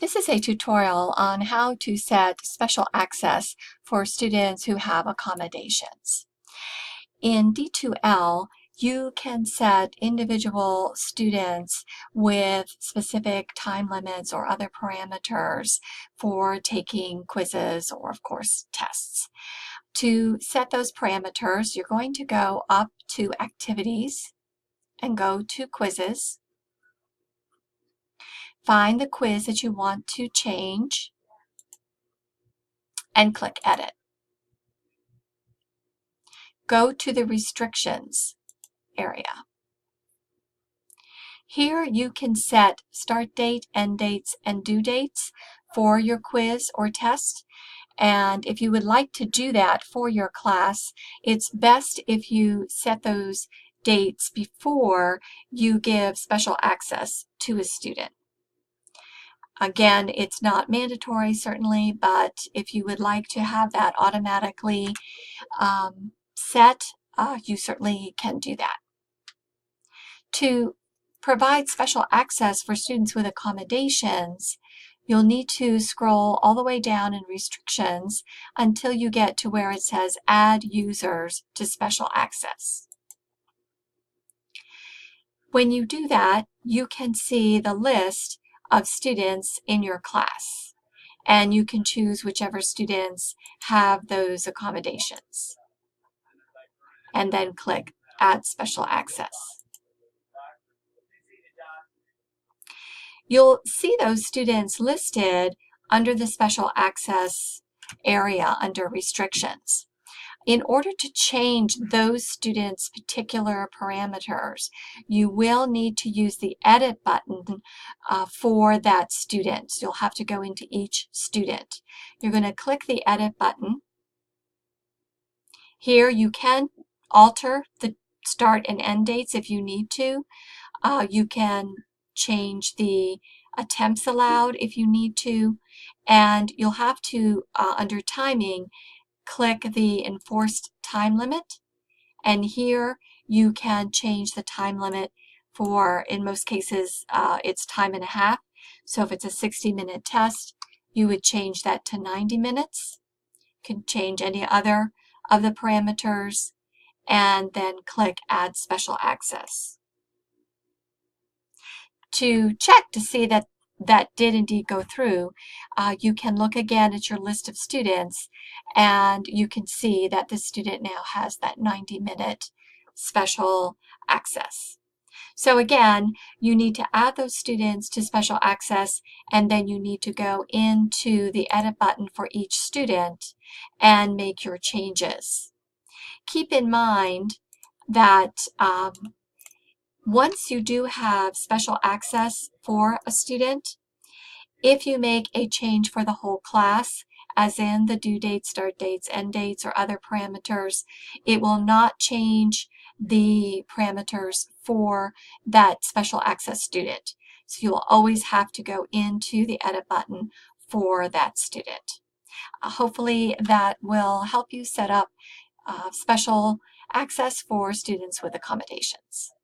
This is a tutorial on how to set special access for students who have accommodations. In D2L, you can set individual students with specific time limits or other parameters for taking quizzes or, of course, tests. To set those parameters, you're going to go up to Activities and go to Quizzes. Find the quiz that you want to change and click Edit. Go to the Restrictions area. Here you can set start date, end dates, and due dates for your quiz or test. And if you would like to do that for your class, it's best if you set those dates before you give special access to a student. Again, it's not mandatory, certainly, but if you would like to have that automatically set, you certainly can do that. To provide special access for students with accommodations, you'll need to scroll all the way down in Restrictions until you get to where it says Add Users to Special Access. When you do that, you can see the list of students in your class, and you can choose whichever students have those accommodations, and then click Add Special Access. You'll see those students listed under the Special Access area under Restrictions. In order to change those students' particular parameters, you will need to use the Edit button for that student. So you'll have to go into each student. You're going to click the Edit button. Here you can alter the start and end dates if you need to. You can change the attempts allowed if you need to, and you'll have to, under timing, click the enforced time limit, and here you can change the time limit for, in most cases, it's time and a half. So if it's a 60-minute test, you would change that to 90 minutes. You can change any other of the parameters and then click Add Special Access. To check to see that that did indeed go through, you can look again at your list of students, and you can see that the student now has that 90-minute special access. So again, you need to add those students to special access, and then you need to go into the Edit button for each student and make your changes. Keep in mind that once you do have special access for a student, if you make a change for the whole class, as in the due dates, start dates, end dates, or other parameters, it will not change the parameters for that special access student. So you will always have to go into the Edit button for that student. Hopefully that will help you set up special access for students with accommodations.